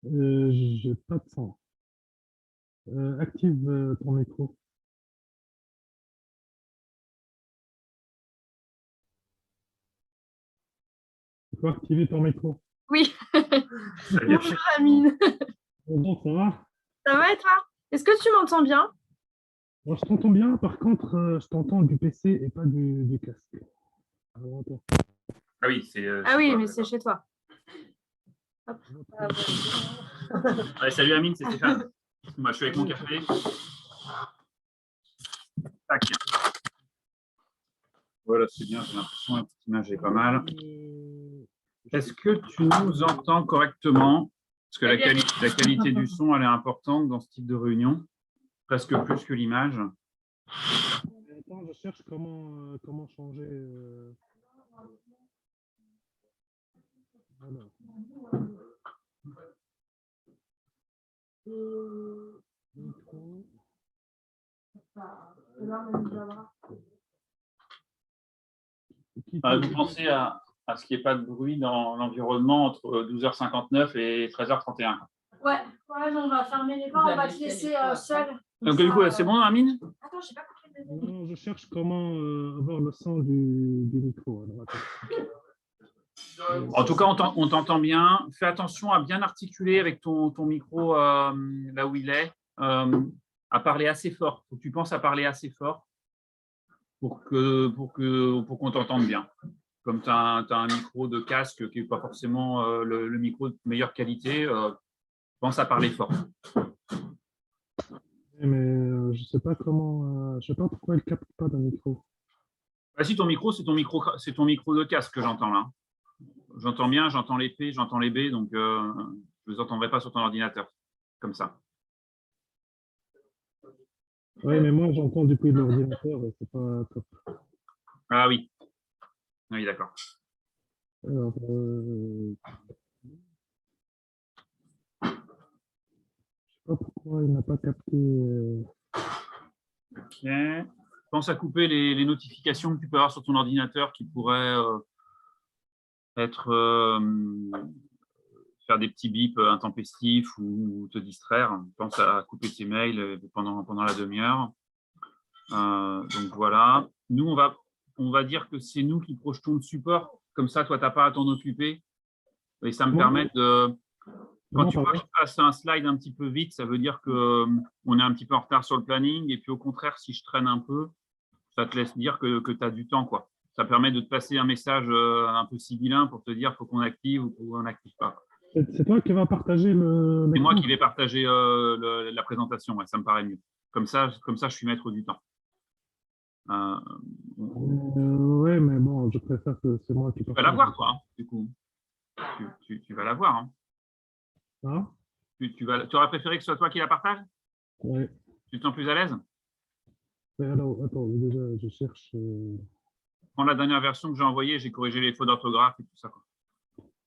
J'ai pas de son. Active ton micro. Il faut activer ton micro. Oui. Salut. Bonjour Amine. Bonjour, ça va? Ça va et toi? Est-ce que tu m'entends bien? Moi, je t'entends bien, par contre, je t'entends du PC et pas du casque. Alors, attends. Ah oui, c'est. Ah oui, mais c'est chez toi. Hop. Ouais, salut Amine, c'est Stéphane. Moi, je suis avec mon café. Tac. Voilà, c'est bien, j'ai l'impression que la petite image est pas mal. Est-ce que tu nous entends correctement? Parce que la qualité du son, elle est importante dans ce type de réunion, presque plus que l'image. Attends, je cherche comment changer. Alors. Micro. Vous pensez à ce qu'il n'y ait pas de bruit dans l'environnement entre 12h59 et 13h31. Ouais, on va fermer les portes, on va te laisser seul. Donc du coup, c'est bon, Amine? Attends, j'ai pas compris. Non, je cherche comment avoir le son du micro. Alors, attends. En tout cas, on t'entend bien. Fais attention à bien articuler avec ton micro là où il est, à parler assez fort. Faut que tu penses à parler assez fort pour qu'on t'entende bien. Comme tu as, un micro de casque qui n'est pas forcément le micro de meilleure qualité, pense à parler fort. Mais je sais pas comment. Je sais pas pourquoi il capte pas d'un micro. Ah, si ton micro, c'est ton micro de casque que j'entends là. J'entends bien, j'entends les P, j'entends les B, donc je ne les entendrai pas sur ton ordinateur, comme ça. Oui, mais moi j'entends depuis l'ordinateur et c'est pas top. Ah oui. Oui, d'accord. Alors, je sais pas pourquoi il n'a pas capté. Ok. Pense à couper les notifications que tu peux avoir sur ton ordinateur qui pourraient être faire des petits bips intempestifs ou te distraire. Pense à couper tes mails pendant la demi-heure. Donc voilà. Nous, on va dire que c'est nous qui projetons le support. Comme ça, toi, tu n'as pas à t'en occuper. Et ça me permet de… Quand tu vois que je passe un slide un petit peu vite, ça veut dire qu'on est un petit peu en retard sur le planning. Et puis au contraire, si je traîne un peu, ça te laisse dire que tu as du temps, quoi. Ça permet de te passer un message un peu sibyllin pour te dire qu'il faut qu'on active ou qu'on n'active pas. C'est toi qui vas partager le. C'est moi qui vais partager la présentation, ouais, ça me paraît mieux. Comme ça, je suis maître du temps. Ouais, mais bon, je préfère que c'est moi qui Tu vas la voir, toi, hein, du coup. Tu vas la voir. Hein. Hein? Tu aurais préféré que ce soit toi qui la partage? Ouais. Tu te sens plus à l'aise? Alors, attends, déjà, je cherche. Prends la dernière version que j'ai envoyée, j'ai corrigé les fautes d'orthographe et tout ça. Quoi.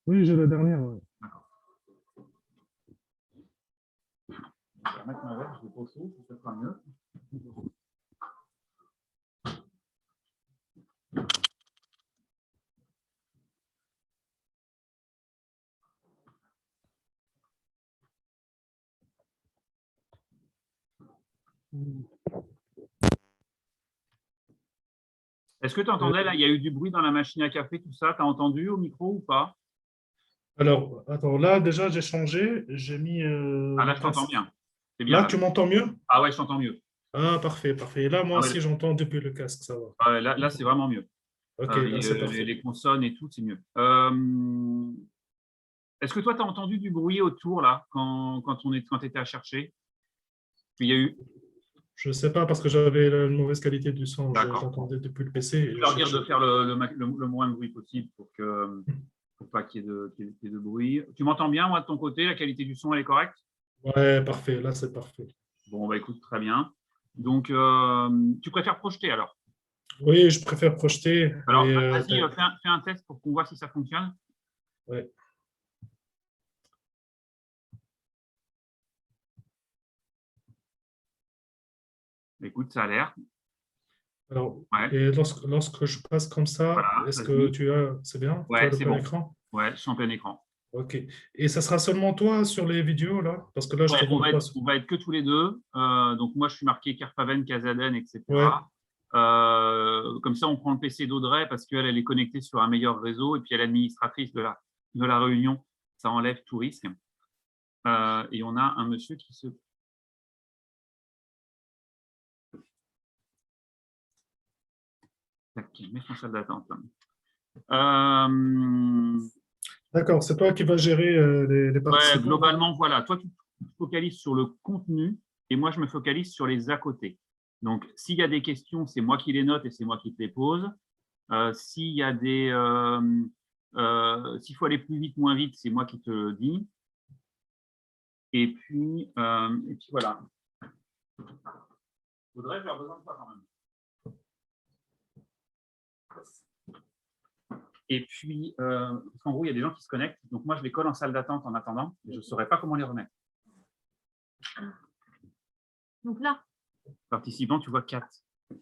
Oui, j'ai la dernière. Ouais. D'accord. Je vais remettre ma verre, je vais poser, ça sera mieux. Est-ce que tu entendais, là, il y a eu du bruit dans la machine à café, tout ça? Tu as entendu au micro ou pas? Alors, attends, là, déjà, j'ai changé. J'ai mis. Ah, là, je t'entends bien. C'est bien. Là, tu m'entends mieux? Ah ouais, je t'entends mieux. Ah, parfait, parfait. Et là, moi aussi, j'entends depuis le casque, ça va. Ah ouais, là c'est vraiment mieux. Ok, là, c'est parfait. Les consonnes et tout, c'est mieux. Est-ce que toi, tu as entendu du bruit autour, là, quand tu étais à chercher? Il y a eu… Je ne sais pas, parce que j'avais la mauvaise qualité du son. D'accord. J'entendais depuis le PC. Je vais leur dire de faire le moins de bruit possible pour pas qu'il y ait de bruit. Tu m'entends bien, moi, de ton côté? La qualité du son, elle est correcte? Ouais, parfait. Là, c'est parfait. Bon, bah écoute, très bien. Donc, tu préfères projeter, alors? Oui, je préfère projeter. Alors, vas-y, fais un test pour qu'on voit si ça fonctionne. Ouais. Écoute, ça a l'air. Alors, ouais. Et lorsque je passe comme ça, voilà, est-ce que tu as… C'est bien? Ouais, tu as c'est le bon. écran? Ouais, je suis en plein écran. Ok. Et ça sera seulement toi sur les vidéos, là? Parce que là, je Ouais, te vois pas. on va être que tous les deux. Donc, moi, je suis marqué Kerfaven, Kazaden, Ouais, etc. Comme ça, on prend le PC d'Audrey parce qu'elle elle est connectée sur un meilleur réseau. Et puis, elle est administratrice de la réunion. Ça enlève tout risque. Et on a un monsieur qui se… Tac, mettre en salle d'attente. d'accord. C'est toi qui vas gérer les Ouais, participants. globalement, voilà. Toi, tu te focalises sur le contenu et moi, je me focalise sur les à côté. Donc, s'il y a des questions, c'est moi qui les note et c'est moi qui te les pose. S'il y a des… s'il faut aller plus vite, moins vite, c'est moi qui te le dis. Et puis voilà. Audrey, j'ai besoin de toi quand même. Et puis, en gros, il y a des gens qui se connectent. Donc, moi, je les colle en salle d'attente en attendant. Et je ne saurais pas comment les remettre. Donc là, Participants, tu vois 4.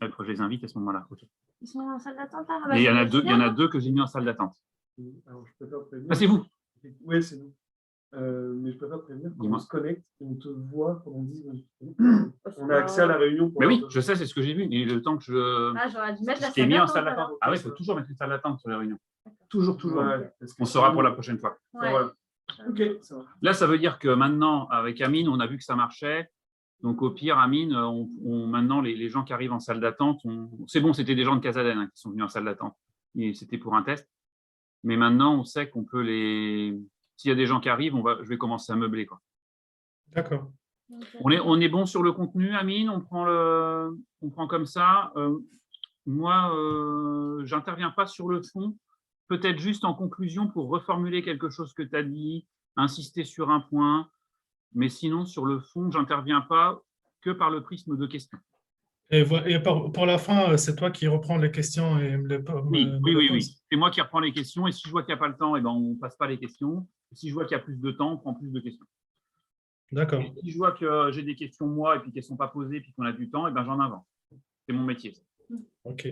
Je les invite à ce moment-là. Okay. ils sont en salle d'attente là. Mais il y en a deux que j'ai mis en salle d'attente. Alors, je préfère prévenir. Ah, c'est vous? Oui, c'est nous. Mais je préfère prévenir quand on se connecte et on te voit pendant 10 minutes. On a accès à la réunion. Mais oui, je sais, c'est ce que j'ai vu. Et le temps que je… Ah, j'aurais dû mettre la t'ai salle mis en d'attente. salle d'attente. Ah oui, il faut toujours mettre une salle d'attente sur les réunions. Toujours. Ouais, on saura pour la prochaine fois. Ouais. Voilà. Ok, ça va. Là, ça veut dire que maintenant, avec Amine, on a vu que ça marchait. Donc, au pire, Amine, maintenant, les gens qui arrivent en salle d'attente, c'est bon, c'était des gens de Casaden qui sont venus en salle d'attente. Et c'était pour un test. Mais maintenant, on sait qu'on peut les… S'il y a des gens qui arrivent, je vais commencer à meubler, quoi. D'accord. On est bon sur le contenu, Amine, on prend comme ça. Moi, je n'interviens pas sur le fond, peut-être juste en conclusion pour reformuler quelque chose que tu as dit, insister sur un point, mais sinon, sur le fond, je n'interviens pas que par le prisme de questions. Et pour la fin, c'est toi qui reprends les questions et me les Oui. C'est moi qui reprends les questions et si je vois qu'il n'y a pas le temps, on ne passe pas les questions. Et si je vois qu'il y a plus de temps, on prend plus de questions. D'accord. Et si je vois que j'ai des questions moi et puis qu'elles ne sont pas posées et puis qu'on a du temps, j'en invente. C'est mon métier. Ok.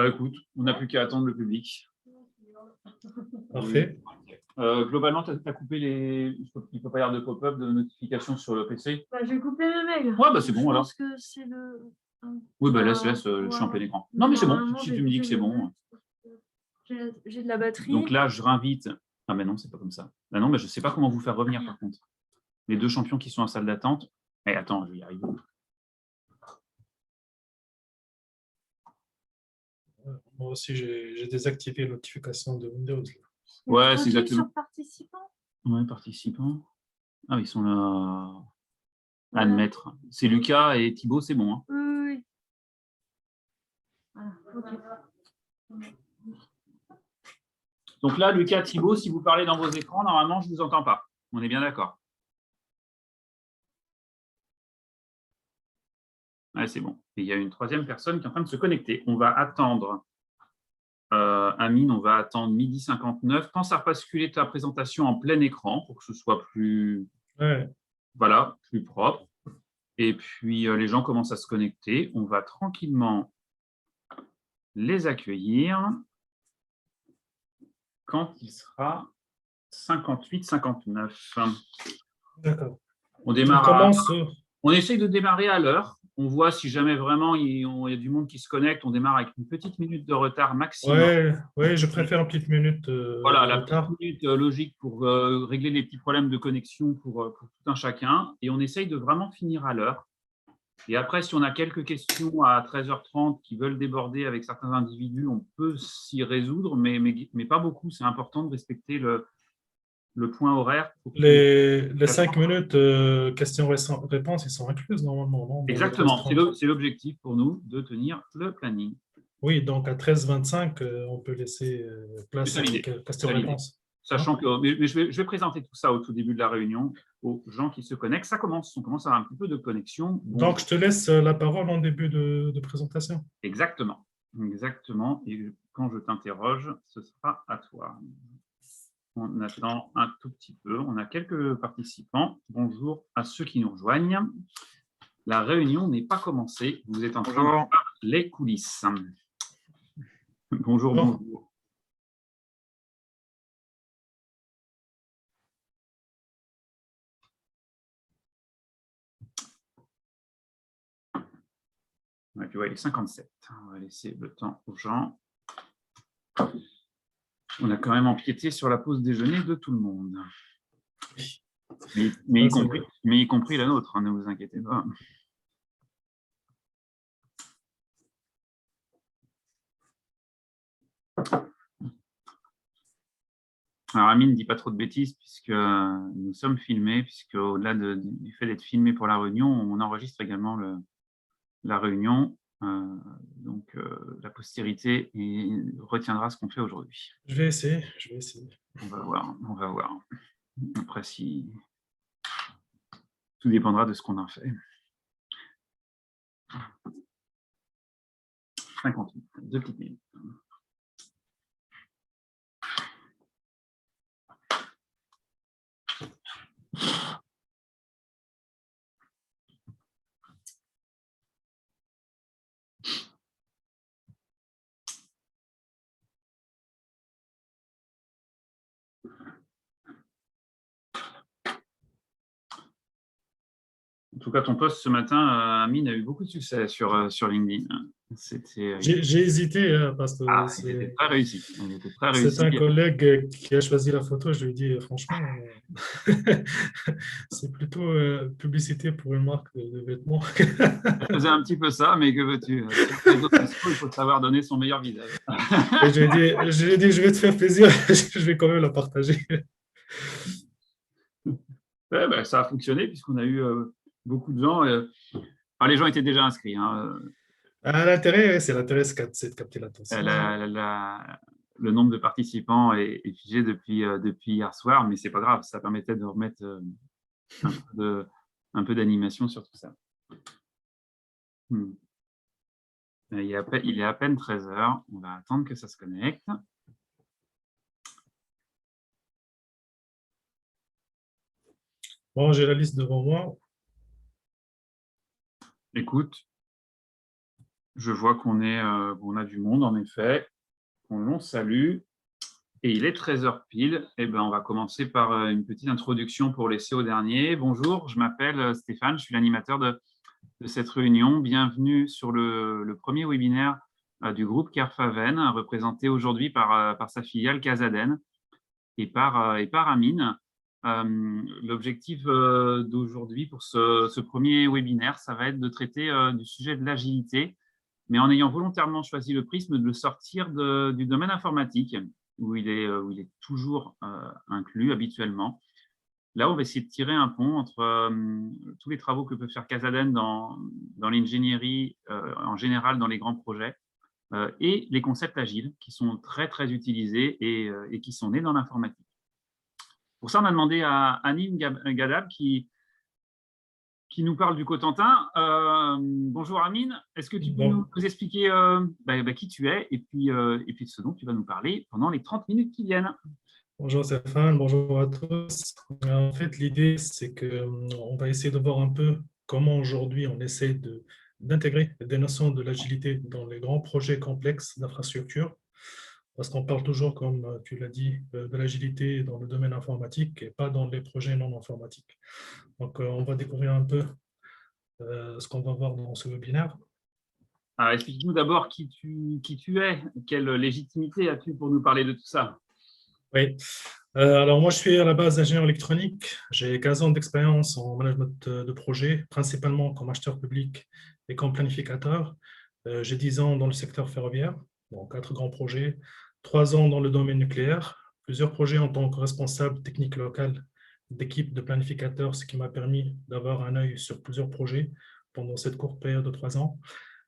Écoute, on n'a plus qu'à attendre le public. Parfait. Globalement, tu as coupé les… Il ne peut pas y avoir de pop-up, de notification sur le PC. J'ai coupé le mail. Ouais, c'est bon alors. Je pense que c'est le… Oui, laisse, je suis en plein écran. Non, mais c'est bon, si tu me dis que c'est bon. J'ai de la batterie. Donc là, je réinvite… Ah, mais non, c'est pas comme ça. Ah non, mais je ne sais pas comment vous faire revenir par contre. Les deux champions qui sont en salle d'attente. Eh, attends, je vais y arriver. Moi aussi, j'ai désactivé les notifications de Windows. Ouais, c'est exactement. Sur participants. Ouais, participants. Ah, ils sont là à admettre. C'est Lucas et Thibaut, c'est bon. Hein. Oui. Voilà, ok. Donc là, Lucas, Thibaut, si vous parlez dans vos écrans, normalement, je ne vous entends pas. On est bien d'accord. Ouais, c'est bon. Et il y a une troisième personne qui est en train de se connecter. On va attendre, Amine, on va attendre 12h59. Pense à basculer ta présentation en plein écran pour que ce soit plus, plus propre. Et puis, les gens commencent à se connecter. On va tranquillement les accueillir quand il sera 58-59. D'accord. On démarre. On essaye de démarrer à l'heure. On voit si jamais vraiment il y a du monde qui se connecte. On démarre avec une petite minute de retard maximum. Oui, je préfère une petite minute. Voilà, la petite minute logique pour régler les petits problèmes de connexion pour tout un chacun. Et on essaye de vraiment finir à l'heure. Et après, si on a quelques questions à 13h30 qui veulent déborder avec certains individus, on peut s'y résoudre, mais pas beaucoup. C'est important de respecter le point horaire. Les 5 minutes questions-réponses, ils sont incluses normalement. Non? Exactement, c'est l'objectif pour nous de tenir le planning. Oui, donc à 13h25, on peut laisser place aux questions-réponses. Sachant que mais je vais présenter tout ça au tout début de la réunion aux gens qui se connectent. On commence à avoir un petit peu de connexion. Bon. Donc, je te laisse la parole en début de présentation. Exactement. Et quand je t'interroge, ce sera à toi. On attend un tout petit peu. On a quelques participants. Bonjour à ceux qui nous rejoignent. La réunion n'est pas commencée. Vous êtes en train de voir les coulisses. Bonjour. ouais, il est 57. On va laisser le temps aux gens. On a quand même empiété sur la pause déjeuner de tout le monde. Mais y compris la nôtre, hein, ne vous inquiétez pas. Alors, Amine ne dit pas trop de bêtises puisque nous sommes filmés, puisque au-delà du fait d'être filmé pour la réunion, on enregistre également la réunion. Donc, la postérité retiendra ce qu'on fait aujourd'hui. Je vais essayer. On va voir. Après, tout dépendra de ce qu'on en fait. 58, 2 petites minutes. En tout cas, ton post ce matin, Amine, a eu beaucoup de succès sur LinkedIn. J'ai hésité parce que il était très réussi. C'est un collègue qui a choisi la photo. Je lui ai dit, franchement, c'est plutôt publicité pour une marque de vêtements. Je faisais un petit peu ça, mais que veux-tu? Il faut savoir donner son meilleur visage. Et je lui ai dit, je vais te faire plaisir, je vais quand même la partager. Ouais, ben, ça a fonctionné puisqu'on a eu beaucoup de gens. Les gens étaient déjà inscrits. Hein. L'intérêt, c'est de capter l'attention. Le nombre de participants est figé depuis hier soir, mais ce n'est pas grave, ça permettait de remettre un peu d'animation sur tout ça. Il est à peine 13h, on va attendre que ça se connecte. Bon, j'ai la liste devant moi. Écoute, je vois qu'on a du monde, en effet. On salue. Et il est 13h pile. Eh ben, on va commencer par une petite introduction pour laisser au dernier. Bonjour, je m'appelle Stéphane, je suis l'animateur de cette réunion. Bienvenue sur le premier webinaire du groupe Kerfaven, représenté aujourd'hui par sa filiale Casaden et par Amine. L'objectif d'aujourd'hui pour ce premier webinaire, ça va être de traiter du sujet de l'agilité, mais en ayant volontairement choisi le prisme de le sortir du domaine informatique, où il est toujours inclus habituellement. Là, on va essayer de tirer un pont entre tous les travaux que peut faire Casaden dans l'ingénierie, en général dans les grands projets, et les concepts agiles qui sont très, très utilisés et qui sont nés dans l'informatique. Pour ça, on a demandé à Anine Gadab qui nous parle du Cotentin. Bonjour Amine, est-ce que tu peux nous expliquer qui tu es et puis de ce dont tu vas nous parler pendant les 30 minutes qui viennent? Bonjour Stéphane, bonjour à tous. En fait, l'idée, c'est qu'on va essayer de voir un peu comment aujourd'hui on essaie d'intégrer des notions de l'agilité dans les grands projets complexes d'infrastructure. Parce qu'on parle toujours, comme tu l'as dit, de l'agilité dans le domaine informatique et pas dans les projets non informatiques. Donc, on va découvrir un peu ce qu'on va voir dans ce webinaire. Explique-nous d'abord qui tu es, quelle légitimité as-tu pour nous parler de tout ça? Oui, alors moi je suis à la base ingénieur électronique, j'ai 15 ans d'expérience en management de projet, principalement comme acheteur public et comme planificateur. J'ai 10 ans dans le secteur ferroviaire, bon, 4 grands projets, 3 ans dans le domaine nucléaire, plusieurs projets en tant que responsable technique local d'équipe de planificateurs, ce qui m'a permis d'avoir un œil sur plusieurs projets pendant cette courte période de 3 ans.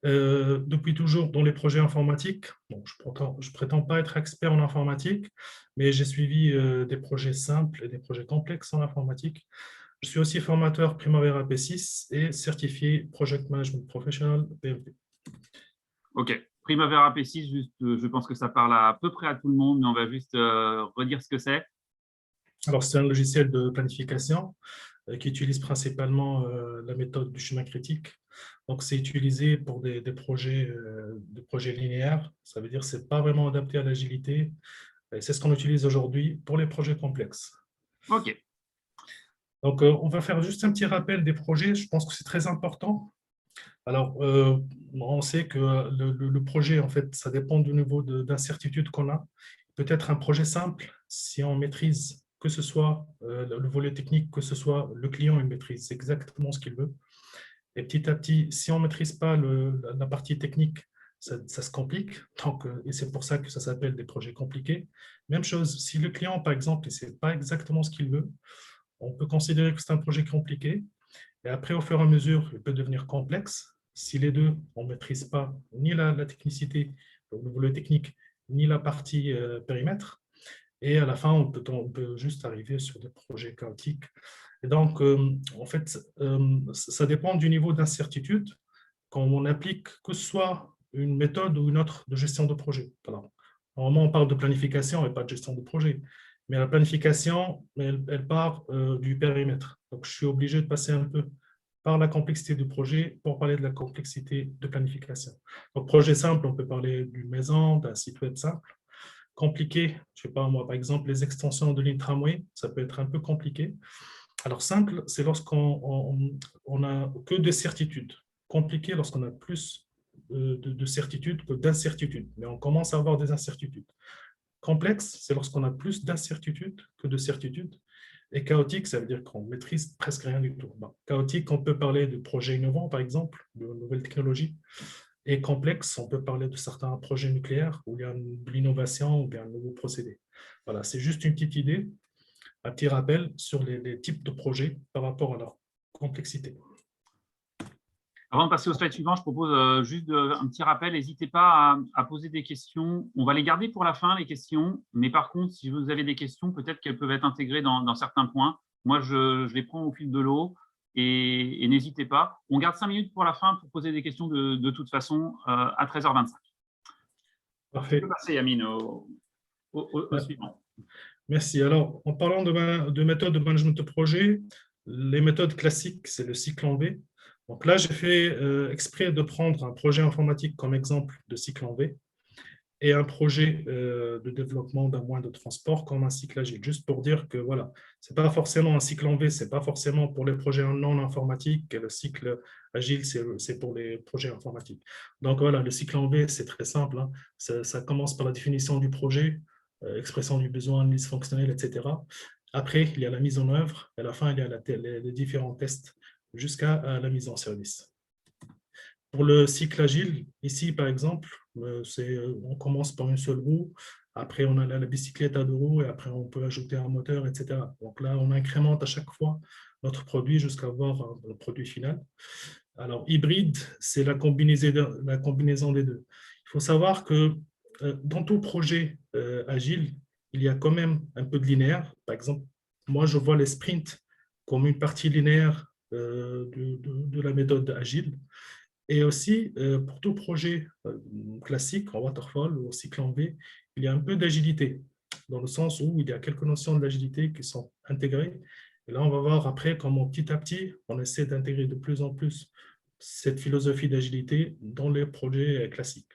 Depuis toujours dans les projets informatiques. Bon, je prétends pas être expert en informatique, mais j'ai suivi des projets simples et des projets complexes en informatique. Je suis aussi formateur Primavera P6 et certifié Project Management Professional PMP. Ok, Primavera P6, juste, je pense que ça parle à peu près à tout le monde, mais on va juste redire ce que c'est. Alors, c'est un logiciel de planification qui utilise principalement la méthode du chemin critique. Donc, c'est utilisé pour des projets linéaires. Ça veut dire que ce n'est pas vraiment adapté à l'agilité. C'est ce qu'on utilise aujourd'hui pour les projets complexes. OK. Donc, on va faire juste un petit rappel des projets. Je pense que c'est très important. Alors, on sait que le projet, en fait, ça dépend du niveau d'incertitude qu'on a. Peut-être un projet simple, si on maîtrise, que ce soit le volet technique, que ce soit le client, il maîtrise exactement ce qu'il veut. Et petit à petit, si on ne maîtrise pas la partie technique, ça se complique. Donc, et c'est pour ça que ça s'appelle des projets compliqués. Même chose, si le client, par exemple, ne sait pas exactement ce qu'il veut, on peut considérer que c'est un projet compliqué. Et après, au fur et à mesure, il peut devenir complexe. Si les deux, on ne maîtrise pas ni la technicité, le volet technique, ni la partie périmètre. Et à la fin, on peut juste arriver sur des projets chaotiques. Et donc, en fait, ça dépend du niveau d'incertitude quand on applique que ce soit une méthode ou une autre de gestion de projet. Alors, normalement, on parle de planification et pas de gestion de projet. Mais la planification, elle part du périmètre. Donc, je suis obligé de passer un peu par la complexité du projet pour parler de la complexité de planification. Donc, projet simple, on peut parler d'une maison, d'un site web simple. Compliqué, je ne sais pas moi, par exemple, les extensions de ligne tramway, ça peut être un peu compliqué. Alors, simple, c'est lorsqu'on n'a que des certitudes. Compliqué, lorsqu'on a plus de certitudes que d'incertitudes. Mais on commence à avoir des incertitudes. Complexe, c'est lorsqu'on a plus d'incertitudes que de certitudes. Et chaotique, ça veut dire qu'on maîtrise presque rien du tout. Bon, chaotique, on peut parler de projets innovants, par exemple, de nouvelles technologies. Et complexe, on peut parler de certains projets nucléaires où il y a de l'innovation ou bien un nouveau procédé. Voilà, c'est juste une petite idée, un petit rappel sur les types de projets par rapport à leur complexité. Avant de passer au slide suivant, je propose juste un petit rappel. N'hésitez pas à poser des questions. On va les garder pour la fin, les questions. Mais par contre, si vous avez des questions, peut-être qu'elles peuvent être intégrées dans certains points. Moi, je les prends au fil de l'eau et n'hésitez pas. On garde 5 minutes pour la fin pour poser des questions de toute façon à 13h25. Parfait. Je peux passer, Amine, au suivant. Merci. Alors, en parlant de méthodes de management de projet, les méthodes classiques, c'est le cycle en V. Donc là, j'ai fait exprès de prendre un projet informatique comme exemple de cycle en V et un projet de développement d'un moyen de transport comme un cycle agile, juste pour dire que voilà, ce n'est pas forcément un cycle en V, ce n'est pas forcément pour les projets non informatiques, et le cycle agile, c'est pour les projets informatiques. Donc voilà, le cycle en V, c'est très simple, hein. Ça commence par la définition du projet, expression du besoin, liste fonctionnelle, etc. Après, il y a la mise en œuvre, et à la fin, il y a les différents tests jusqu'à la mise en service. Pour le cycle agile, ici, par exemple, on commence par une seule roue, après on a la bicyclette à 2 roues, et après on peut ajouter un moteur, etc. Donc là, on incrémente à chaque fois notre produit jusqu'à avoir le produit final. Alors, hybride, c'est la combinaison des deux. Il faut savoir que dans tout projet agile, il y a quand même un peu de linéaire. Par exemple, moi, je vois les sprints comme une partie linéaire de la méthode agile. Et aussi, pour tout projet classique, en waterfall ou au cycle en V, il y a un peu d'agilité, dans le sens où il y a quelques notions de l'agilité qui sont intégrées. Et là, on va voir après comment petit à petit, on essaie d'intégrer de plus en plus cette philosophie d'agilité dans les projets classiques.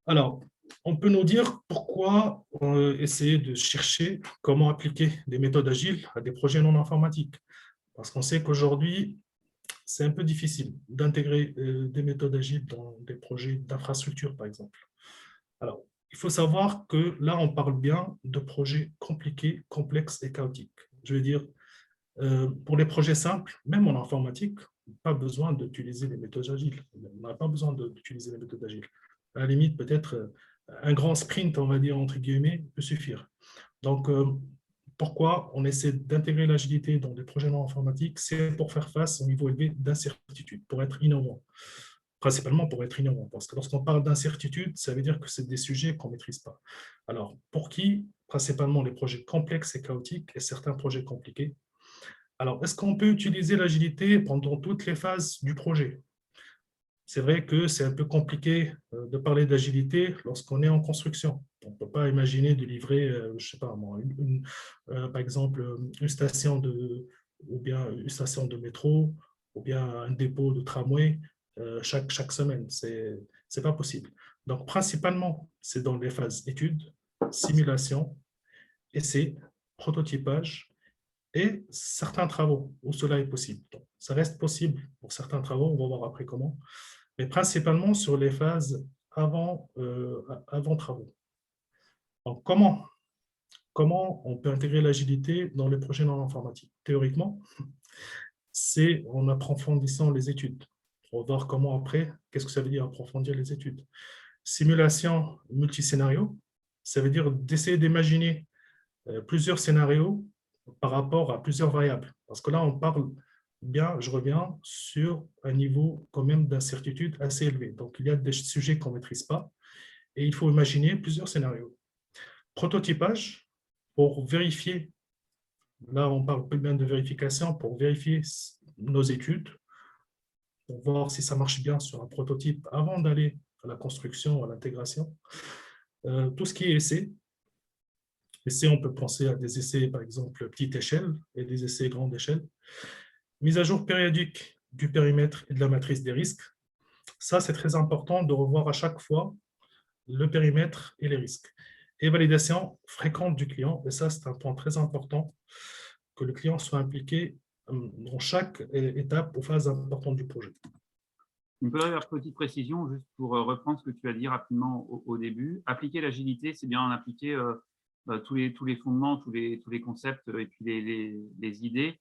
Alors, on peut nous dire pourquoi essayer de chercher comment appliquer des méthodes agiles à des projets non informatiques. Parce qu'on sait qu'aujourd'hui, c'est un peu difficile d'intégrer des méthodes agiles dans des projets d'infrastructure, par exemple. Alors, il faut savoir que là, on parle bien de projets compliqués, complexes et chaotiques. Je veux dire, pour les projets simples, même en informatique, pas besoin d'utiliser les méthodes agiles. On n'a pas besoin d'utiliser les méthodes agiles. À la limite, peut-être un grand sprint, on va dire, entre guillemets, peut suffire. Donc, pourquoi on essaie d'intégrer l'agilité dans des projets non informatiques? C'est pour faire face au niveau élevé d'incertitude, pour être innovant. Principalement pour être innovant, parce que lorsqu'on parle d'incertitude, ça veut dire que c'est des sujets qu'on ne maîtrise pas. Alors, pour qui? Principalement les projets complexes et chaotiques et certains projets compliqués. Alors, est-ce qu'on peut utiliser l'agilité pendant toutes les phases du projet? C'est vrai que c'est un peu compliqué de parler d'agilité lorsqu'on est en construction. On ne peut pas imaginer de livrer, je ne sais pas moi, par exemple, une station ou bien une station de métro, ou bien un dépôt de tramway chaque semaine. Ce n'est pas possible. Donc, principalement, c'est dans les phases études, simulation, essai, prototypage et certains travaux où cela est possible. Donc, Ça reste possible pour certains travaux, on va voir après comment, mais principalement sur les phases avant travaux. Donc, comment on peut intégrer l'agilité dans les projets non informatiques? Théoriquement, c'est en approfondissant les études. On va voir comment après, qu'est-ce que ça veut dire approfondir les études. Simulation multiscénario, ça veut dire d'essayer d'imaginer plusieurs scénarios par rapport à plusieurs variables. Parce que là, on parle bien, je reviens, sur un niveau quand même d'incertitude assez élevé. Donc, il y a des sujets qu'on ne maîtrise pas et il faut imaginer plusieurs scénarios. Prototypage, pour vérifier, là, on parle plus bien de vérification, pour vérifier nos études, pour voir si ça marche bien sur un prototype avant d'aller à la construction, à l'intégration. Tout ce qui est essai, on peut penser à des essais, par exemple, petite échelle et des essais grande échelle. Mise à jour périodique du périmètre et de la matrice des risques. Ça, c'est très important de revoir à chaque fois le périmètre et les risques. Et validation fréquente du client. Et ça, c'est un point très important, que le client soit impliqué dans chaque étape ou phase importante du projet. Une petite précision, juste pour reprendre ce que tu as dit rapidement au début. Appliquer l'agilité, c'est bien appliquer tous les fondements, tous les concepts et puis les idées.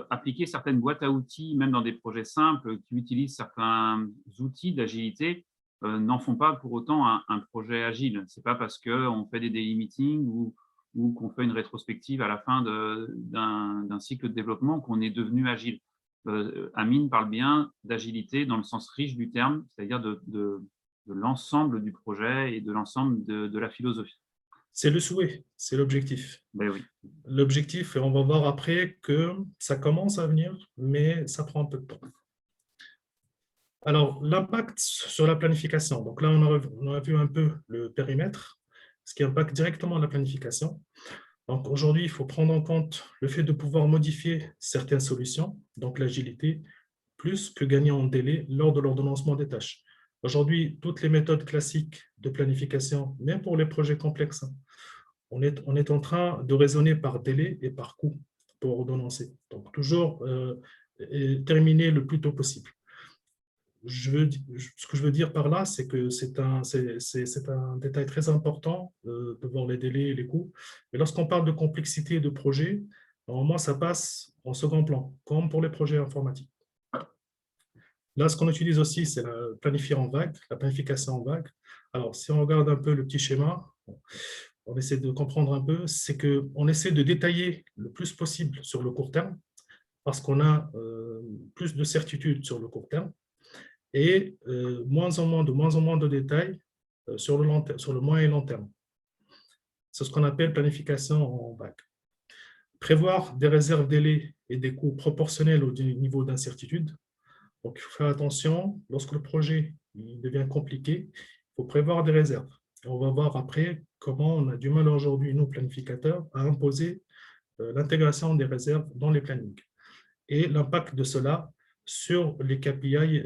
Appliquer certaines boîtes à outils, même dans des projets simples qui utilisent certains outils d'agilité, n'en font pas pour autant un projet agile. Ce n'est pas parce qu'on fait des daily meetings ou qu'on fait une rétrospective à la fin d'un cycle de développement qu'on est devenu agile. Amine parle bien d'agilité dans le sens riche du terme, c'est-à-dire de l'ensemble du projet et de l'ensemble de la philosophie. C'est le souhait, c'est l'objectif. Ben oui. L'objectif, et on va voir après que ça commence à venir, mais ça prend un peu de temps. Alors, l'impact sur la planification. Donc là, on a vu un peu le périmètre, ce qui impacte directement la planification. Donc aujourd'hui, il faut prendre en compte le fait de pouvoir modifier certaines solutions, donc l'agilité, plus que gagner en délai lors de l'ordonnancement des tâches. Aujourd'hui, toutes les méthodes classiques de planification, même pour les projets complexes, on est en train de raisonner par délai et par coût pour ordonnancer. Donc toujours terminer le plus tôt possible. Ce que je veux dire par là, c'est que c'est un détail très important de voir les délais et les coûts. Mais lorsqu'on parle de complexité de projet, normalement, ça passe en second plan, comme pour les projets informatiques. Là, ce qu'on utilise aussi, c'est la planifier en vague, la planification en vague. Alors, si on regarde un peu le petit schéma, on essaie de comprendre un peu, c'est qu'on essaie de détailler le plus possible sur le court terme, parce qu'on a plus de certitude sur le court terme, et de moins en moins de détails sur le moyen et long terme. C'est ce qu'on appelle planification en vague. Prévoir des réserves délais et des coûts proportionnels au niveau d'incertitude. Donc, il faut faire attention, lorsque le projet devient compliqué, il faut prévoir des réserves. Et on va voir après comment on a du mal aujourd'hui, nous, planificateurs, à imposer l'intégration des réserves dans les plannings. Et l'impact de cela sur les KPI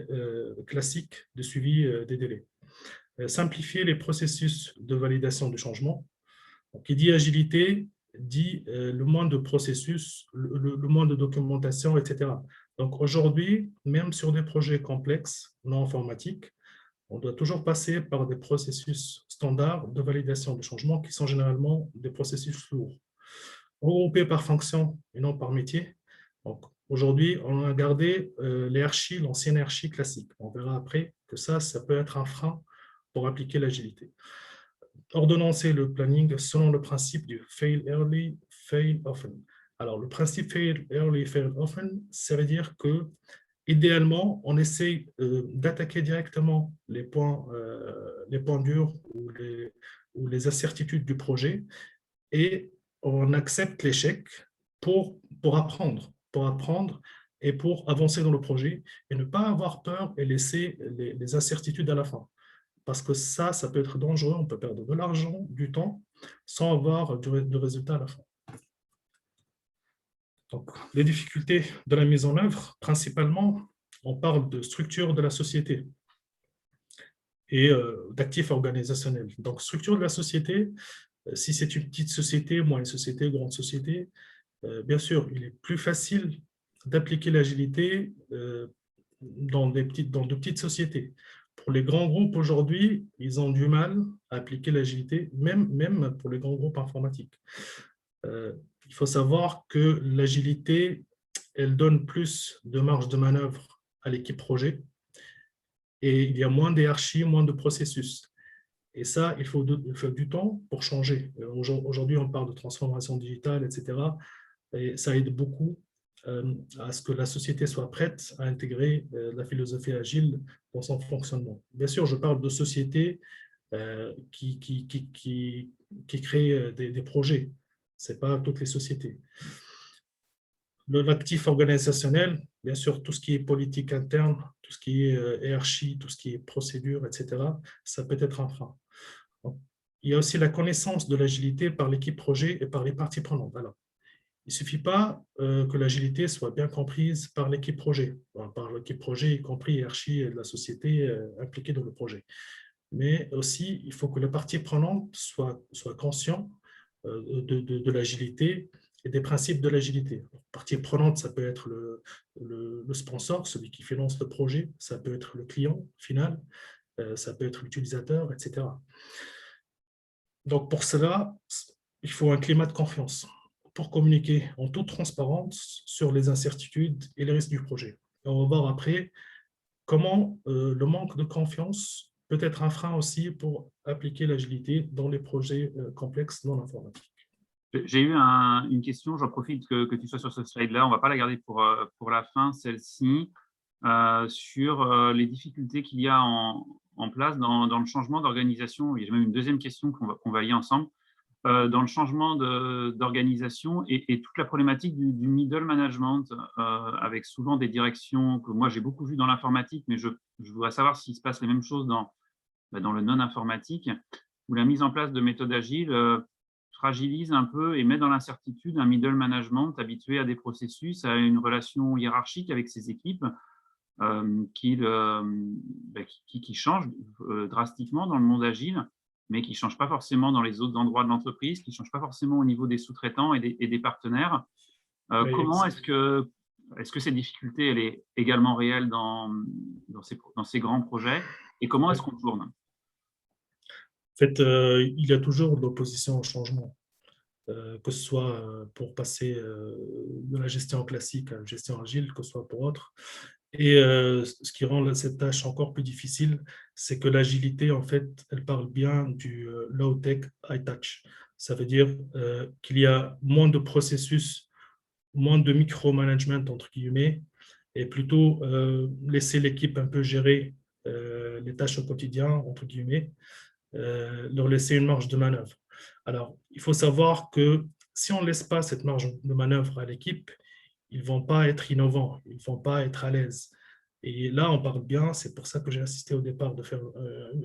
classiques de suivi des délais. Simplifier les processus de validation de changement. Donc, qui dit agilité, dit le moins de processus, le moins de documentation, etc. Donc aujourd'hui, même sur des projets complexes, non informatiques, on doit toujours passer par des processus standards de validation de changement qui sont généralement des processus lourds. Regroupés par fonction et non par métier. Donc aujourd'hui, on a gardé l'ancienne archi classique. On verra après que ça peut être un frein pour appliquer l'agilité. Ordonnancer le planning selon le principe du fail early, fail often. Alors, le principe fail early, fail often, ça veut dire que idéalement, on essaie d'attaquer directement les points durs ou les incertitudes du projet et on accepte l'échec pour apprendre et pour avancer dans le projet et ne pas avoir peur et laisser les incertitudes à la fin. Parce que ça peut être dangereux, on peut perdre de l'argent, du temps, sans avoir de résultat à la fin. Donc, les difficultés de la mise en œuvre, principalement, on parle de structure de la société et d'actifs organisationnels. Donc, structure de la société, si c'est une petite société, moyenne société, grande société, bien sûr, il est plus facile d'appliquer l'agilité dans de petites sociétés. Pour les grands groupes aujourd'hui, ils ont du mal à appliquer l'agilité, même pour les grands groupes informatiques. Il faut savoir que l'agilité, elle donne plus de marge de manœuvre à l'équipe projet et il y a moins d'hierarchie, moins de processus. Et ça, il faut du temps pour changer. Aujourd'hui, on parle de transformation digitale, etc. Et ça aide beaucoup à ce que la société soit prête à intégrer la philosophie agile dans son fonctionnement. Bien sûr, je parle de sociétés qui créent des projets. Ce n'est pas toutes les sociétés. L'actif organisationnel, bien sûr, tout ce qui est politique interne, tout ce qui est hiérarchie, tout ce qui est procédure, etc., ça peut être un frein. Il y a aussi la connaissance de l'agilité par l'équipe projet et par les parties prenantes. Alors, il ne suffit pas que l'agilité soit bien comprise par l'équipe projet, par l'équipe projet, y compris hiérarchie de la société impliquée dans le projet. Mais aussi, il faut que les parties prenantes soient conscientes de l'agilité et des principes de l'agilité. Partie prenante, ça peut être le sponsor, celui qui finance le projet, ça peut être le client final, ça peut être l'utilisateur, etc. Donc, pour cela, il faut un climat de confiance pour communiquer en toute transparence sur les incertitudes et les risques du projet. Et on va voir après comment le manque de confiance peut être un frein aussi pour appliquer l'agilité dans les projets complexes dans l'informatique. J'ai eu une question, j'en profite que tu sois sur ce slide-là, on ne va pas la garder pour la fin, celle-ci, sur les difficultés qu'il y a en place dans le changement d'organisation. Il y a même une deuxième question qu'on va lier ensemble. Dans le changement d'organisation et toute la problématique du middle management, avec souvent des directions que moi j'ai beaucoup vues dans l'informatique, mais je voudrais savoir s'il se passe les mêmes choses dans le non-informatique, où la mise en place de méthodes agiles fragilise un peu et met dans l'incertitude un middle management habitué à des processus, à une relation hiérarchique avec ses équipes qui change drastiquement dans le monde agile, mais qui ne change pas forcément dans les autres endroits de l'entreprise, qui ne change pas forcément au niveau des sous-traitants et des partenaires. Comment est-ce que cette difficulté elle est également réelle dans ces grands projets et comment est-ce qu'on tourne? En fait, il y a toujours de l'opposition au changement, que ce soit pour passer de la gestion classique à la gestion agile, que ce soit pour autre. Et ce qui rend cette tâche encore plus difficile, c'est que l'agilité, en fait, elle parle bien du low-tech, high-touch. Ça veut dire qu'il y a moins de processus, moins de micromanagement, entre guillemets, et plutôt laisser l'équipe un peu gérer les tâches au quotidien, entre guillemets, leur laisser une marge de manœuvre. Alors, il faut savoir que si on ne laisse pas cette marge de manœuvre à l'équipe, ils ne vont pas être innovants, ils ne vont pas être à l'aise. Et là, on parle bien, c'est pour ça que j'ai insisté au départ de faire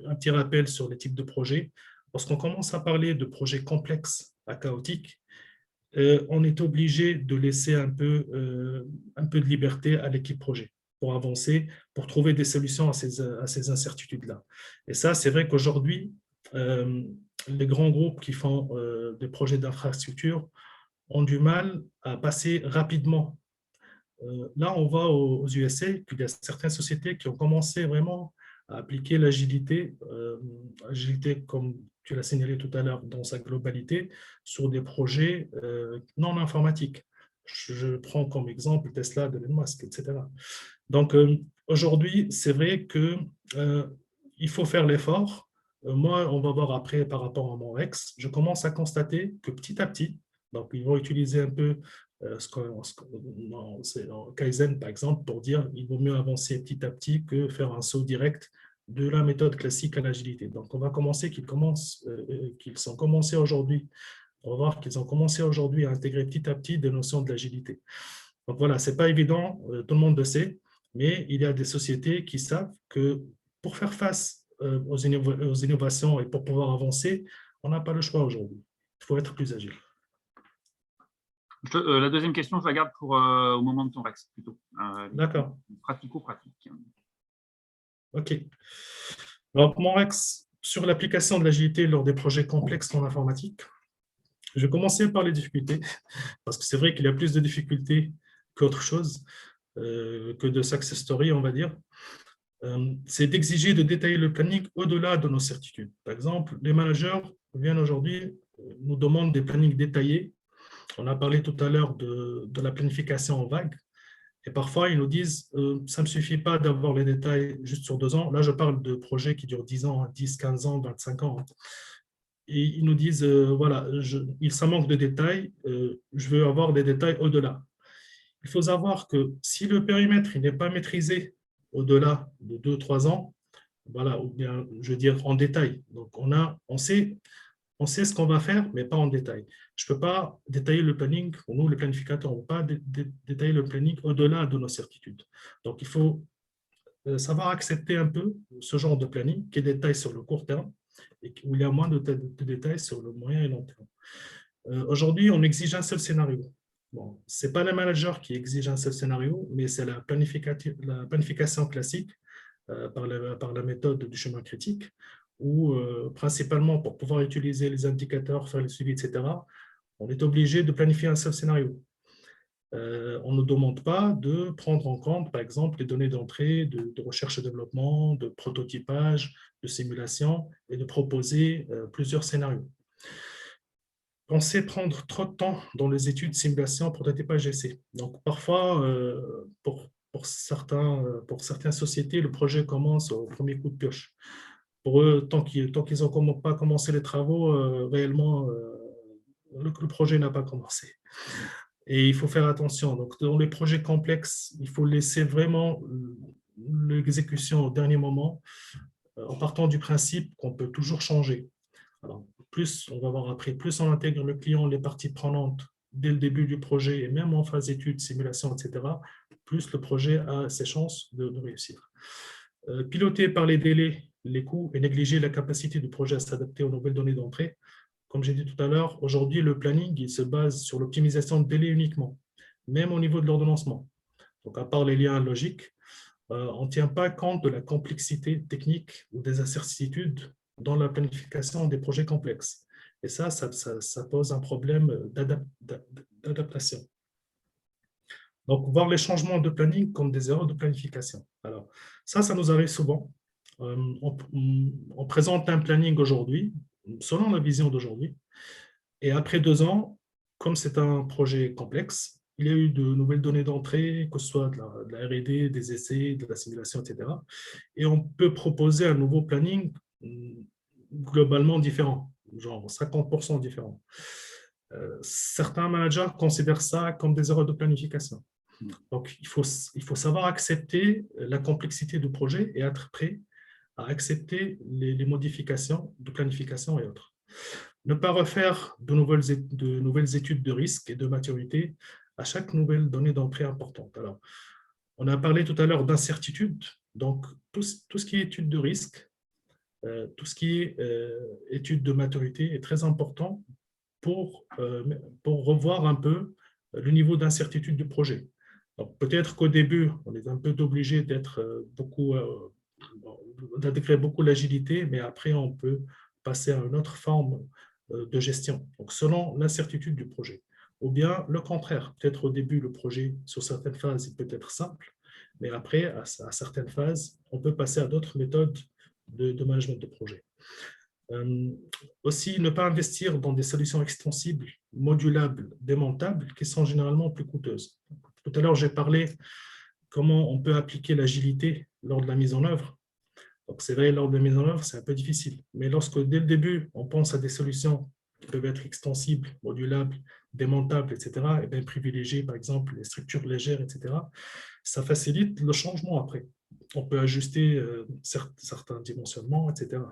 un petit rappel sur les types de projets. Lorsqu'on commence à parler de projets complexes à chaotiques, on est obligé de laisser un peu de liberté à l'équipe projet pour avancer, pour trouver des solutions à ces incertitudes-là. Et ça, c'est vrai qu'aujourd'hui, les grands groupes qui font des projets d'infrastructure ont du mal à passer rapidement. Là, on va aux USA, puis il y a certaines sociétés qui ont commencé vraiment à appliquer l'agilité, comme tu l'as signalé tout à l'heure, dans sa globalité, sur des projets non informatiques. Je prends comme exemple Tesla de Elon Musk, etc. Donc, aujourd'hui, c'est vrai qu'il faut faire l'effort. Moi, on va voir après par rapport à mon ex, je commence à constater que petit à petit, donc ils vont utiliser un peu Kaizen, par exemple, pour dire qu'il vaut mieux avancer petit à petit que faire un saut direct de la méthode classique à l'agilité. Donc, on va commencer qu'ils ont commencé aujourd'hui. On va voir qu'ils ont commencé aujourd'hui à intégrer petit à petit des notions de l'agilité. Donc voilà, ce n'est pas évident, tout le monde le sait, mais il y a des sociétés qui savent que pour faire face aux innovations et pour pouvoir avancer, on n'a pas le choix aujourd'hui. Il faut être plus agile. La deuxième question, je la garde pour au moment de ton Rex, plutôt. D'accord. Pratico-pratique. OK. Alors, mon Rex, sur l'application de l'agilité lors des projets complexes en informatique, je vais commencer par les difficultés, parce que c'est vrai qu'il y a plus de difficultés qu'autre chose, que de success story, on va dire. C'est d'exiger de détailler le planning au-delà de nos certitudes. Par exemple, les managers viennent aujourd'hui, nous demandent des plannings détaillés. On a parlé tout à l'heure de la planification en vague. Et parfois, ils nous disent, ça ne me suffit pas d'avoir les détails juste sur 2 ans. Là, je parle de projets qui durent 10 ans, 10, 15 ans, 25 ans. Et ils nous disent, voilà, ça manque de détails, je veux avoir des détails au-delà. Il faut savoir que si le périmètre n'est pas maîtrisé au-delà de 2-3 ans, voilà, ou bien, je veux dire, en détail. Donc, on sait ce qu'on va faire, mais pas en détail. Je ne peux pas détailler le planning, pour nous, les planificateurs, on ne peut pas détailler le planning au-delà de nos certitudes. Donc, il faut savoir accepter un peu ce genre de planning qui détaille sur le court terme et où il y a moins de détails sur le moyen et long terme. Aujourd'hui, on exige un seul scénario. Bon, ce n'est pas les managers qui exigent un seul scénario, mais c'est la planification classique par la méthode du chemin critique, où principalement pour pouvoir utiliser les indicateurs, faire le suivi, etc., on est obligé de planifier un seul scénario. On ne demande pas de prendre en compte, par exemple, les données d'entrée, de recherche et développement, de prototypage, de simulation, et de proposer plusieurs scénarios. Pensez prendre trop de temps dans les études, simulation, prototypage, essai. Donc, parfois, pour certaines sociétés, le projet commence au premier coup de pioche. Pour eux, tant qu'ils n'ont pas commencé les travaux, réellement, le projet n'a pas commencé. Et il faut faire attention. Donc, dans les projets complexes, il faut laisser vraiment l'exécution au dernier moment, en partant du principe qu'on peut toujours changer. Alors, plus on va voir après, plus on intègre le client, les parties prenantes dès le début du projet et même en phase d'études, simulation, etc., plus le projet a ses chances de réussir. Piloter par les délais, les coûts et négliger la capacité du projet à s'adapter aux nouvelles données d'entrée. Comme j'ai dit tout à l'heure, aujourd'hui, le planning il se base sur l'optimisation de délais uniquement, même au niveau de l'ordonnancement. Donc, à part les liens logiques, on ne tient pas compte de la complexité technique ou des incertitudes dans la planification des projets complexes. Et ça pose un problème d'adaptation. Donc, voir les changements de planning comme des erreurs de planification. Alors, ça nous arrive souvent. On présente un planning aujourd'hui, selon la vision d'aujourd'hui, et après 2 ans, comme c'est un projet complexe, il y a eu de nouvelles données d'entrée, que ce soit de la R&D, des essais, de la simulation, etc. Et on peut proposer un nouveau planning globalement différent, genre 50% différent. Certains managers considèrent ça comme des erreurs de planification. Donc, il faut savoir accepter la complexité du projet et être prêt à accepter les modifications de planification et autres. Ne pas refaire de nouvelles études de risque et de maturité à chaque nouvelle donnée d'entrée importante. Alors, on a parlé tout à l'heure d'incertitude. Donc, tout ce qui est étude de risque, tout ce qui est étude de maturité est très important pour revoir un peu le niveau d'incertitude du projet. Peut-être qu'au début, on est un peu obligé d'intégrer beaucoup l'agilité, mais après, on peut passer à une autre forme de gestion, donc selon l'incertitude du projet. Ou bien le contraire, peut-être au début, le projet, sur certaines phases, il peut être simple, mais après, à certaines phases, on peut passer à d'autres méthodes de management de projet. Aussi, ne pas investir dans des solutions extensibles, modulables, démontables, qui sont généralement plus coûteuses. Tout à l'heure, j'ai parlé comment on peut appliquer l'agilité lors de la mise en œuvre. Donc, c'est vrai, lors de la mise en œuvre, c'est un peu difficile. Mais lorsque, dès le début, on pense à des solutions qui peuvent être extensibles, modulables, démontables, etc., et bien privilégier, par exemple, les structures légères, etc., ça facilite le changement après. On peut ajuster certains dimensionnements, etc.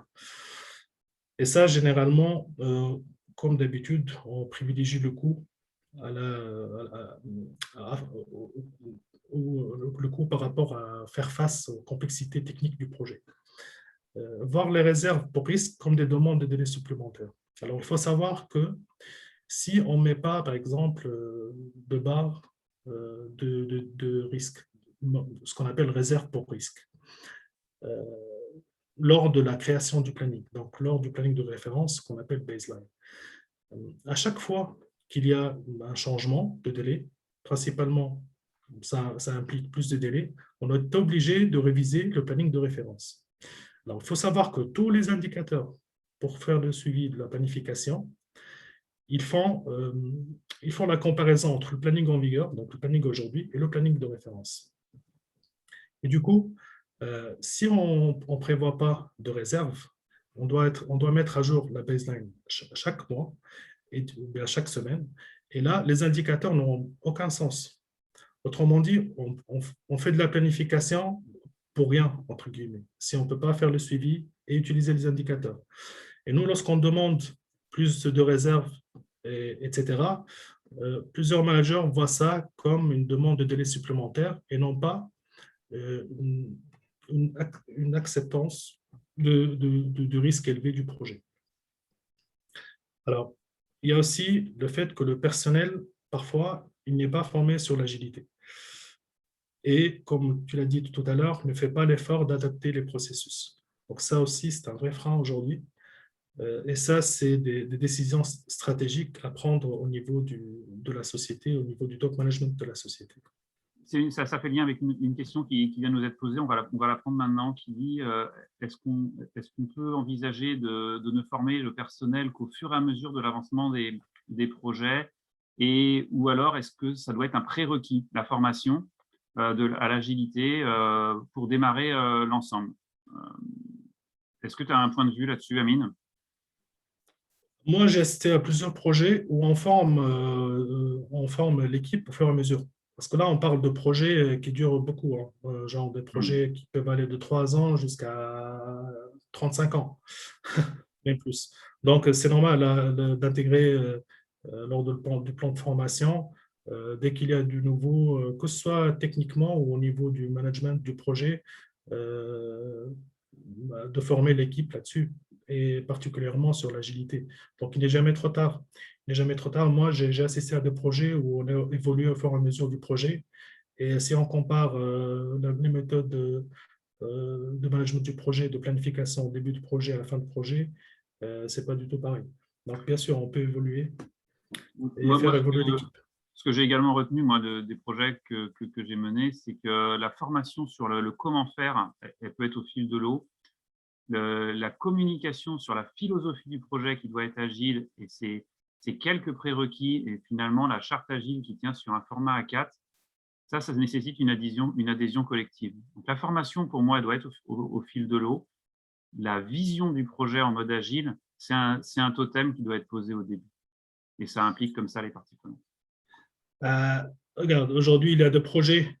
Et ça, généralement, comme d'habitude, on privilégie le coût le coût par rapport à faire face aux complexités techniques du projet. Voir les réserves pour risque comme des demandes de délais supplémentaires. Alors, il faut savoir que si on ne met pas, par exemple, de barre de risque, ce qu'on appelle réserve pour risque, lors de la création du planning, donc lors du planning de référence qu'on appelle baseline. À chaque fois qu'il y a un changement de délai, principalement ça implique plus de délais, on est obligé de réviser le planning de référence. Alors, il faut savoir que tous les indicateurs pour faire le suivi de la planification, ils font la comparaison entre le planning en vigueur, donc le planning aujourd'hui, et le planning de référence. Et du coup, si on ne prévoit pas de réserve, on doit mettre à jour la baseline chaque mois et bien chaque semaine. Et là, les indicateurs n'auront aucun sens. Autrement dit, on fait de la planification pour rien, entre guillemets, si on ne peut pas faire le suivi et utiliser les indicateurs. Et nous, lorsqu'on demande plus de réserves, etc., plusieurs managers voient ça comme une demande de délai supplémentaire et non pas une acceptance du risque élevé du projet. Alors, il y a aussi le fait que le personnel, parfois, il n'est pas formé sur l'agilité. Et, comme tu l'as dit tout à l'heure, ne fait pas l'effort d'adapter les processus. Donc ça aussi, c'est un vrai frein aujourd'hui. Et ça, c'est des décisions stratégiques à prendre au niveau de la société, au niveau du top management de la société. Ça fait lien avec une question qui vient de nous être posée, on va la prendre maintenant, qui dit est-ce qu'on peut envisager de ne former le personnel qu'au fur et à mesure de l'avancement des projets, ou alors est-ce que ça doit être un prérequis, la formation à l'agilité pour démarrer l'ensemble? Est-ce que tu as un point de vue là-dessus, Amine? Moi, j'ai assisté à plusieurs projets où on forme l'équipe au fur et à mesure. Parce que là, on parle de projets qui durent beaucoup, hein, genre des projets qui peuvent aller de 3 ans jusqu'à 35 ans, même plus. Donc, c'est normal d'intégrer lors du plan de formation, dès qu'il y a du nouveau, que ce soit techniquement ou au niveau du management du projet, de former l'équipe là-dessus, et particulièrement sur l'agilité. Donc, il n'est jamais trop tard. Il n'est jamais trop tard. Moi, j'ai assisté à des projets où on a évolué au fur et à mesure du projet. Et si on compare les méthodes de management du projet, de planification au début du projet à la fin du projet, ce n'est pas du tout pareil. Donc, bien sûr, on peut évoluer et faire évoluer l'équipe. Ce que j'ai également retenu, moi, des projets que j'ai menés, c'est que la formation sur le comment faire, elle peut être au fil de l'eau. La communication sur la philosophie du projet qui doit être agile et ses quelques prérequis, et finalement la charte agile qui tient sur un format A4, ça nécessite une adhésion collective. Donc, la formation, pour moi, elle doit être au fil de l'eau. La vision du projet en mode agile, c'est un totem qui doit être posé au début. Et ça implique comme ça les parties prenantes. Regarde, aujourd'hui, il y a des projets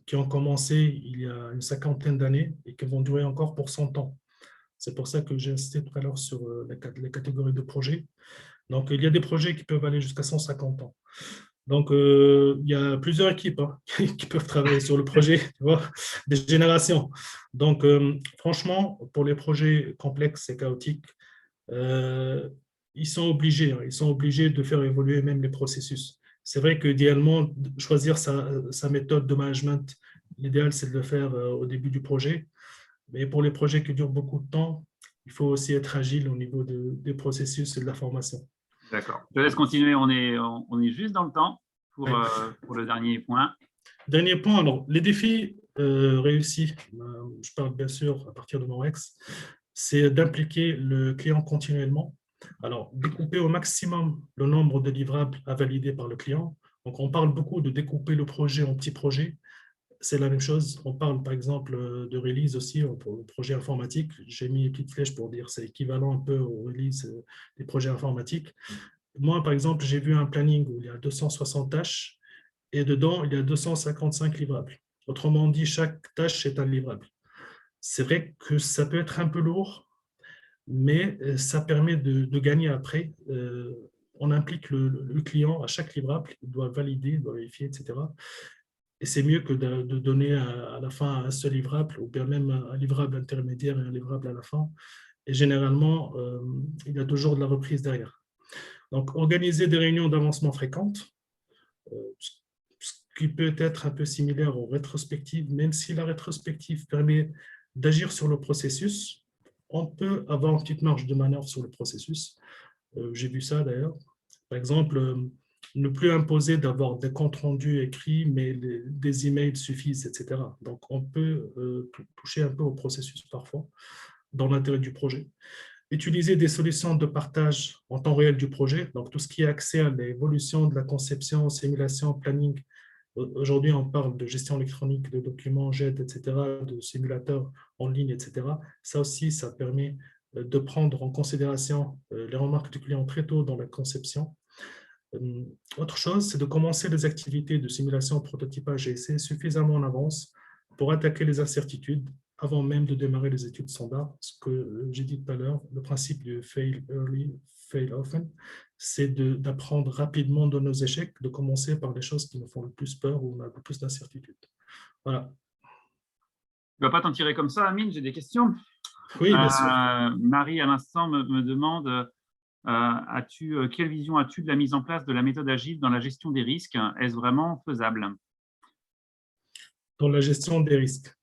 qui ont commencé il y a une 50aine d'années et qui vont durer encore pour 100 ans. C'est pour ça que j'ai insisté tout à l'heure sur les catégories de projets. Donc, il y a des projets qui peuvent aller jusqu'à 150 ans. Donc, il y a plusieurs équipes qui peuvent travailler sur le projet, tu vois, des générations. Donc, franchement, pour les projets complexes et chaotiques, ils sont obligés de faire évoluer même les processus. C'est vrai qu'idéalement, choisir sa méthode de management, l'idéal, c'est de le faire au début du projet. Mais pour les projets qui durent beaucoup de temps, il faut aussi être agile au niveau des processus et de la formation. D'accord. Je te laisse continuer. On est juste dans le temps pour le dernier point. Dernier point, alors, les défis réussis, je parle bien sûr à partir de mon ex, c'est d'impliquer le client continuellement. Alors, découper au maximum le nombre de livrables à valider par le client. Donc, on parle beaucoup de découper le projet en petits projets. C'est la même chose. On parle par exemple de release aussi pour le projet informatique. J'ai mis une petite flèche pour dire que c'est équivalent un peu au release des projets informatiques. Moi, par exemple, j'ai vu un planning où il y a 260 tâches et dedans, il y a 255 livrables. Autrement dit, chaque tâche est un livrable. C'est vrai que ça peut être un peu lourd, mais ça permet de gagner après. On implique le client à chaque livrable, il doit valider, il doit vérifier, etc. Et c'est mieux que de donner à la fin un seul livrable, ou bien même un livrable intermédiaire et un livrable à la fin. Et généralement, il y a toujours de la reprise derrière. Donc, organiser des réunions d'avancement fréquentes, ce qui peut être un peu similaire aux rétrospectives, même si la rétrospective permet d'agir sur le processus, on peut avoir une petite marge de manœuvre sur le processus. J'ai vu ça d'ailleurs. Par exemple, ne plus imposer d'avoir des comptes rendus écrits, mais des emails suffisent, etc. Donc, on peut toucher un peu au processus parfois, dans l'intérêt du projet. Utiliser des solutions de partage en temps réel du projet, donc tout ce qui est accès à l'évolution de la conception, simulation, planning. Aujourd'hui, on parle de gestion électronique de documents, JET, etc., de simulateurs en ligne, etc. Ça aussi, ça permet de prendre en considération les remarques du client très tôt dans la conception. Autre chose, c'est de commencer les activités de simulation, prototypage et essai suffisamment en avance pour attaquer les incertitudes avant même de démarrer les études standards. Ce que j'ai dit tout à l'heure, le principe du fail early, fail often, c'est d'apprendre rapidement de nos échecs, de commencer par les choses qui nous font le plus peur ou on a le plus d'incertitudes. Voilà. Tu ne vas pas t'en tirer comme ça, Amine, j'ai des questions. Oui, bien sûr. Marie, à l'instant, me demande quelle vision as-tu de la mise en place de la méthode agile dans la gestion des risques? Est-ce vraiment faisable? Dans la gestion des risques.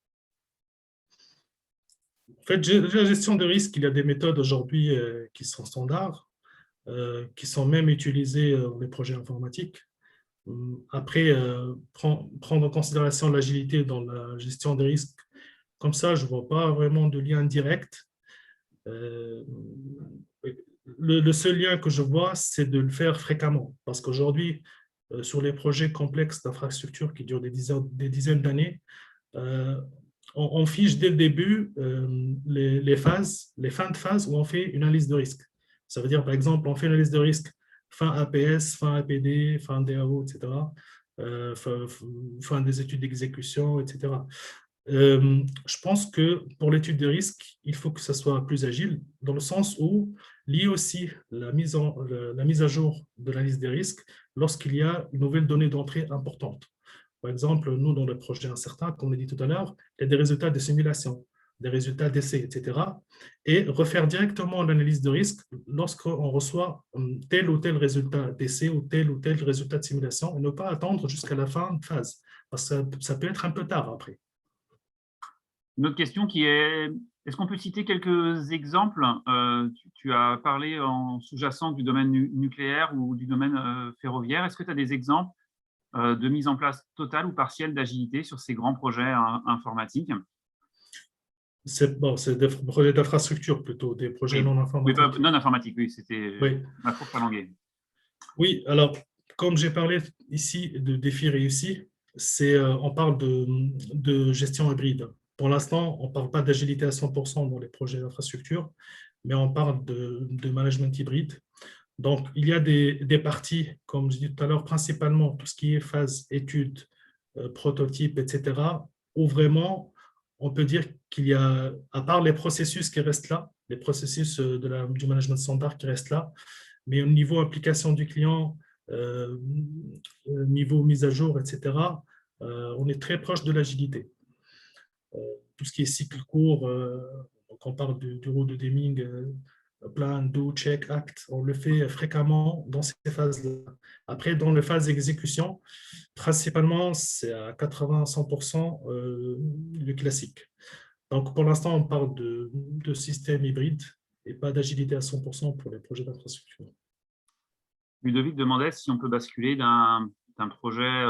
En fait, la gestion des risques, il y a des méthodes aujourd'hui qui sont standards, qui sont même utilisées dans les projets informatiques. Après, prendre en considération l'agilité dans la gestion des risques, comme ça, je ne vois pas vraiment de lien direct. Le seul lien que je vois, c'est de le faire fréquemment. Parce qu'aujourd'hui, sur les projets complexes d'infrastructures qui durent des dizaines d'années, on fiche dès le début les fins de phase où on fait une analyse de risque. Ça veut dire, par exemple, on fait une analyse de risque fin APS, fin APD, fin DAO, etc., fin des études d'exécution, etc. Je pense que pour l'étude de risque, il faut que ça soit plus agile, dans le sens où lié aussi la mise à jour de la liste des risques lorsqu'il y a une nouvelle donnée d'entrée importante. Par exemple, nous, dans le projet incertain, comme on l'a dit tout à l'heure, il y a des résultats de simulation, des résultats d'essai, etc. Et refaire directement l'analyse de risque lorsqu'on reçoit tel ou tel résultat d'essai ou tel résultat de simulation et ne pas attendre jusqu'à la fin de phase, parce que ça peut être un peu tard après. Une autre question qui est, est-ce qu'on peut citer quelques exemples? Tu as parlé en sous-jacent du domaine nucléaire ou du domaine ferroviaire. Est-ce que tu as des exemples de mise en place totale ou partielle d'agilité sur ces grands projets informatiques? C'est des projets d'infrastructure plutôt, des projets non informatiques. Oui, non informatiques, oui, c'était ma courte langue. Oui, alors, comme j'ai parlé ici de défis réussis, on parle de gestion hybride. Pour l'instant, on ne parle pas d'agilité à 100% dans les projets d'infrastructure, mais on parle de management hybride. Donc, il y a des parties, comme je dis tout à l'heure, principalement tout ce qui est phase étude, prototype, etc., où vraiment, on peut dire qu'il y a, à part les processus qui restent là, les processus du management standard qui restent là, mais au niveau application du client, niveau mise à jour, etc., on est très proche de l'agilité. Tout ce qui est cycle court, donc on parle du rôle de Deming, plan, do, check, act, on le fait fréquemment dans ces phases-là. Après, dans les phases d'exécution, principalement, c'est à 80-100% le classique. Donc, pour l'instant, on parle de système hybride et pas d'agilité à 100% pour les projets d'infrastructure. Ludovic demandait si on peut basculer d'un projet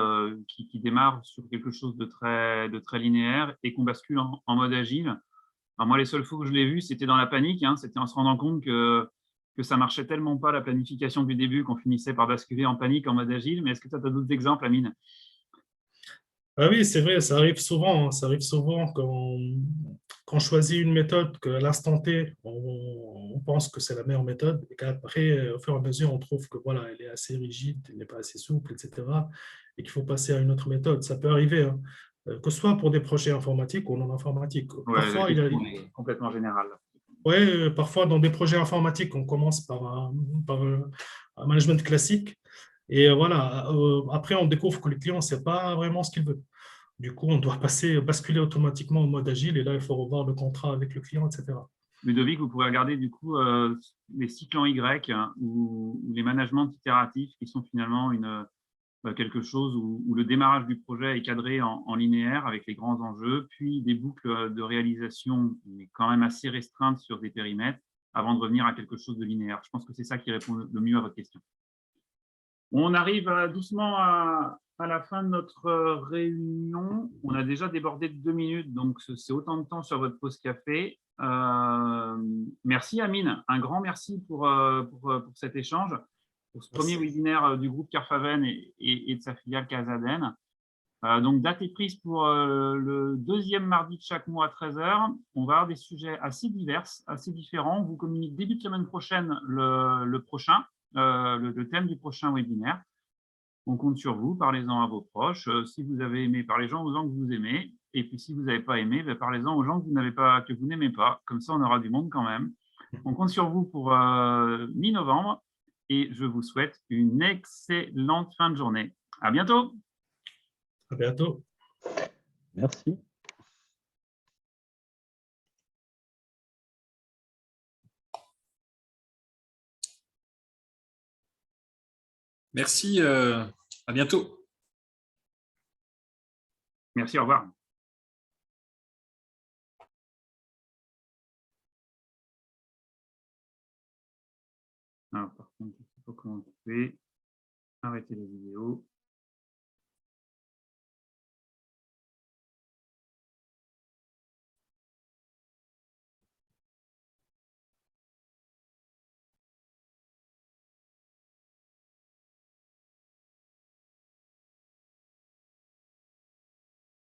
qui démarre sur quelque chose de très linéaire et qu'on bascule en mode agile. Alors moi, les seules fois que je l'ai vu, c'était dans la panique. C'était en se rendant compte que ça marchait tellement pas la planification du début qu'on finissait par basculer en panique en mode agile. Mais est-ce que tu as d'autres exemples, Amine? Ah oui, c'est vrai, ça arrive souvent. Ça arrive souvent quand on choisit une méthode qu'à l'instant T, on pense que c'est la meilleure méthode et qu'après, au fur et à mesure, on trouve que voilà, elle est assez rigide, elle n'est pas assez souple, etc. et qu'il faut passer à une autre méthode. Ça peut arriver, que ce soit pour des projets informatiques ou non informatiques. Ouais, parfois, il est complètement général. Oui, parfois dans des projets informatiques, on commence par un management classique. Et voilà, après, on découvre que le client ne sait pas vraiment ce qu'il veut. Du coup, on doit basculer automatiquement au mode agile et là, il faut revoir le contrat avec le client, etc. Ludovic, vous pourrez regarder du coup les cycles en Y ou les managements itératifs qui sont finalement quelque chose où le démarrage du projet est cadré en linéaire avec les grands enjeux, puis des boucles de réalisation mais quand même assez restreintes sur des périmètres avant de revenir à quelque chose de linéaire. Je pense que c'est ça qui répond le mieux à votre question. On arrive doucement à la fin de notre réunion. On a déjà débordé de 2 minutes, donc c'est autant de temps sur votre pause café. Merci Amine, un grand merci pour cet échange, pour ce premier webinaire du groupe Carfaven et de sa filiale Casaden. Donc, date est prise pour le deuxième mardi de chaque mois à 13 h. On va avoir des sujets assez divers, assez différents. On vous communique début de semaine prochaine le thème du prochain webinaire. On compte sur vous, parlez-en à vos proches. Si vous avez aimé, parlez-en aux gens que vous aimez. Et puis, si vous n'avez pas aimé, parlez-en aux gens que vous n'aimez pas. Comme ça, on aura du monde quand même. On compte sur vous pour mi-novembre. Et je vous souhaite une excellente fin de journée. À bientôt. À bientôt. Merci. Merci, à bientôt. Merci, au revoir. Alors, par contre, je ne sais pas comment on fait. Arrêter les vidéos.